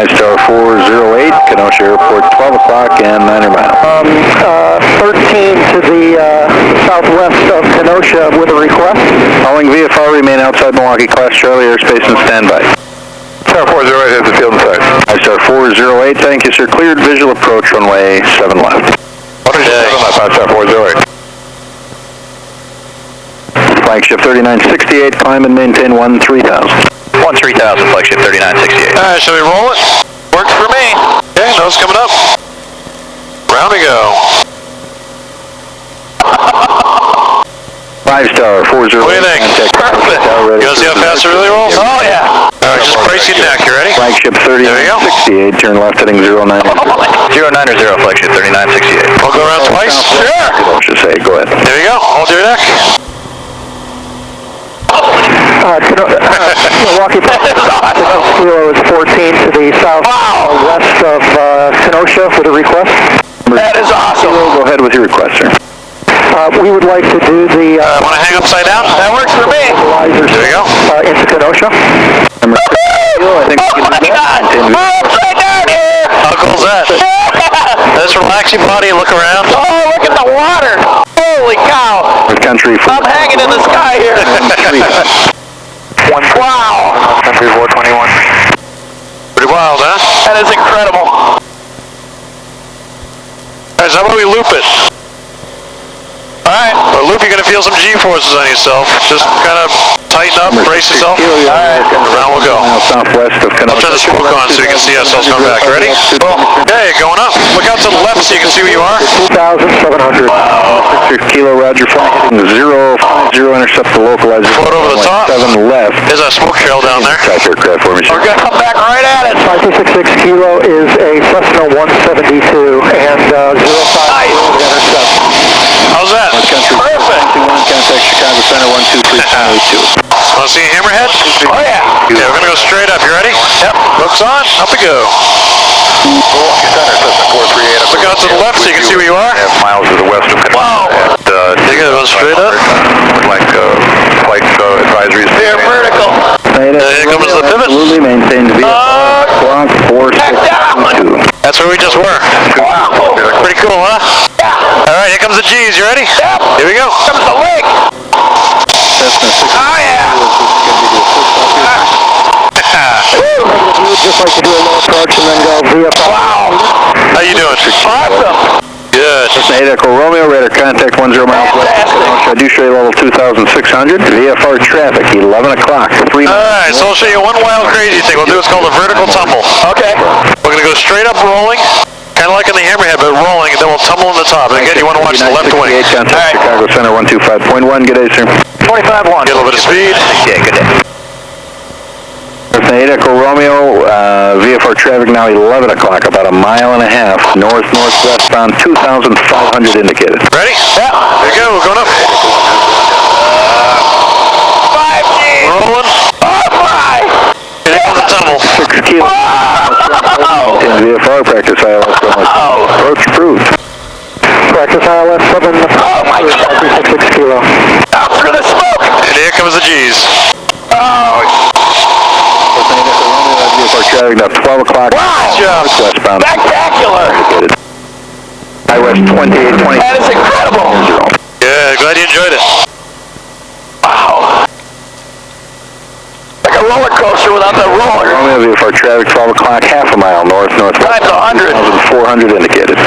5-star 408, Kenosha Airport, 12 o'clock and 90 miles. 13 to the southwest of Kenosha with a request. Calling VFR, remain outside Milwaukee, class Charlie, airspace and standby. Star 408 has the field inside. 5-star 408, thank you, sir. Cleared visual approach, runway 7 left. What is 7 left, 5-star 408? Flagship 3968, climb and maintain 13,000. 13,000, flagship 3968. Alright, shall we roll it? Works for me. Okay, nose coming up. Round we go. 5-star 408. What do you think? Perfect. You want to see how fast it really rolls? Oh, yeah. Alright, just brace your neck. You ready? Flagship 3968, turn left heading 09. 09 or 0, flagship 3968. We'll go around twice? Sure. Should say, go ahead. There you go. Hold your neck. Milwaukee Kilo is 14 to the southwest of Kenosha with a request. That is awesome. Go ahead with your request, sir. We would like to do the Want to hang upside down? That works for me. There you go. Into Kenosha. I think we can do that. Upside down here. How cool is that? Just relax your body and look around. Oh, look at the water. Holy cow. Country I'm hanging in the sky here. Wow. Country 421. Pretty wild, huh? That is incredible. Alright, so how about we loop it? Alright, well, loop, you're going to feel some G-forces on yourself. Just kind of tighten up, brace yourself. Alright, around we'll go. Southwest of I'll turn the smoke on so you can see ourselves coming back. Ready? Okay, going up. Look out to the left so you can see where you are. 2,700. 6 Kilo, Roger, flight heading 050, intercept the localizer. Float over the top. 7 left. There's a smoke trail down there. Track aircraft for me, sir. We're going to come back right at it. 5266 Kilo is a Cessna 172 and 050 intercept. How's that? Perfect. 21, contact Chicago Center 123.82. Want to see a hammerhead? Oh, yeah. Okay, we're going to go straight up. You ready? Yep. Ropes on. Up we go. Milwaukee Center, Cessna 438. Look out to the left so you can see where you are. Miles to the west of Kenosha. Wow. You're going to go straight up. Like flight advisories. They're vertical. Here comes the pivot. Absolutely maintained VFR. Clock 462. That's where we just were. Wow. Pretty cool, huh? Yeah. All right, here comes the G's. You ready? Yep. Here we go. Comes the leg. Oh, yeah. We would just like to do a low approach and then go VFR. Wow. How you doing? Awesome. Good. Cessna 8 Echo Romeo, radar contact 10 miles west of Kenosha. Dushay level 2,600. VFR traffic, 11 o'clock. 3 All right, so I'll show you one wild crazy thing. We'll do what's called a vertical tumble. Okay. We're going to go straight up rolling, kind of like in the hammerhead, but rolling, and then we'll tumble on the top. And again, you want to watch the left wing. Contact Chicago Center 125.1. Good day, sir. 25-1. Get a little bit of speed. Yeah, good day. Cessna 8 Echo Romeo, VFR traffic now 11 o'clock, about a mile and a half, north-northwestbound, 2,500 indicated. Ready? Yeah. There you go. We're going up. 5G. Rolling. Oh, my. Here comes the tumble. 6 Kilo. In VFR practice ILS. Approach approved. Practice ILS 7. Oh, my God. 6 Kilo. Out through the smoke. And here comes the G's. Oh, VFR traffic now 12 o'clock. wow. Westbound. Spectacular. West 2820. That is incredible. Yeah, glad you enjoyed it. Wow. Like a roller coaster without the roller. Romeo VFR traffic 12 o'clock, half a mile north-northwest. Times 100. 400 indicated.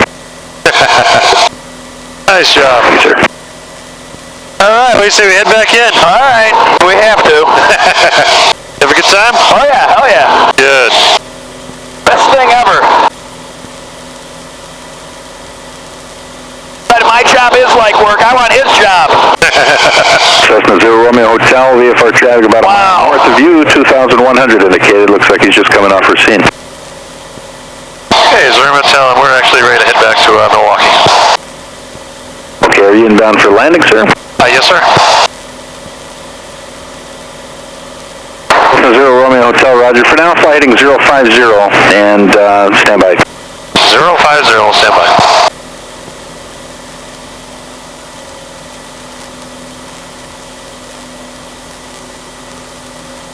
Nice job. Thank you, sir. All right, what do you say we head back in? All right. We have to. Have a good time? Oh, yeah. Oh, yeah. Good. Best thing ever. But my job is like work. I want his job. Cessna 0 Romeo Hotel, VFR traffic about a mile north of you, 2,100 indicated. Looks like he's just coming off for scene. Okay, Zurich Hotel, and we're actually ready to head back to Milwaukee. Okay, are you inbound for landing, sir? Yes, sir. Cessna 0 Romeo Hotel, roger. For now, flight heading 050 and stand by. 050, stand by.